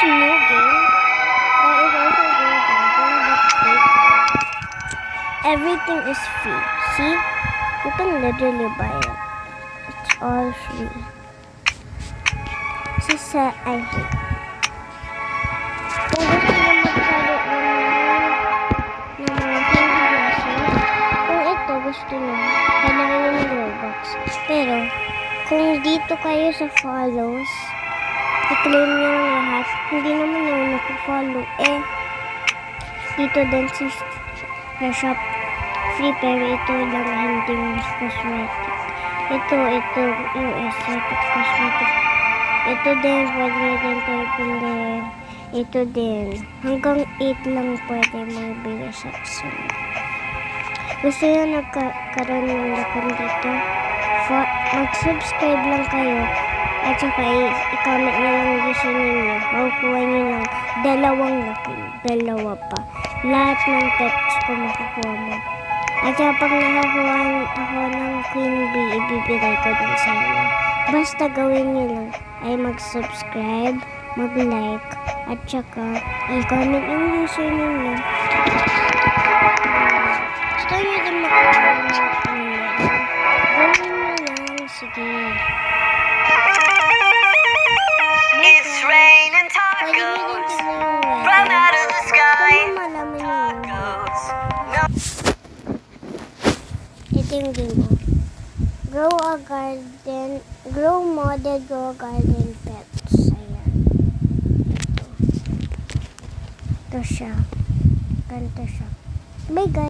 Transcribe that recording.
new game that is also Grow Garden, that's free. Everything is free. See? You can literally buy it. It's all free. This is set I hate. Kung gusto nyo magkaroon ng mga candy blessings, kung ito gusto nyo, kailangan nyo ng Robux. Pero, kung dito kayo sa follows, i-claim nyo ng lahat, hindi naman nyo naku-follow. Dito din sa shop, free pero ito lang hindi mas cosmetic. Ito, yung aesthetic cosmetic. Ito din, pwede nyo din ito ipili. Ito din. Hanggang 8 lang pwede mga bigay sa sunod. Gusto nyo nagkaroon ng lakon dito? Mag-subscribe lang kayo. At saka i-comment nyo lang yung gusto ninyo. Makukuha nyo ng 2 lakon. 2 pa. Lahat ng pets ko makukuha mo. At saka pag nakakuha ako ng Queen Bee, ibibigay ko din sa inyo. Basta gawin nyo lang ay mag-subscribe, mag-like, at saka i-comment yung gusto ninyo. Gusto nyo din makukuha ng gawin nyo lang. Sige. It's raining tacos from out of the sky. Tacos. No. Ito yung game mo. Grow a garden, grow model, grow a garden pets. Ayan. Ito siya. Ganito siya. Bye guys.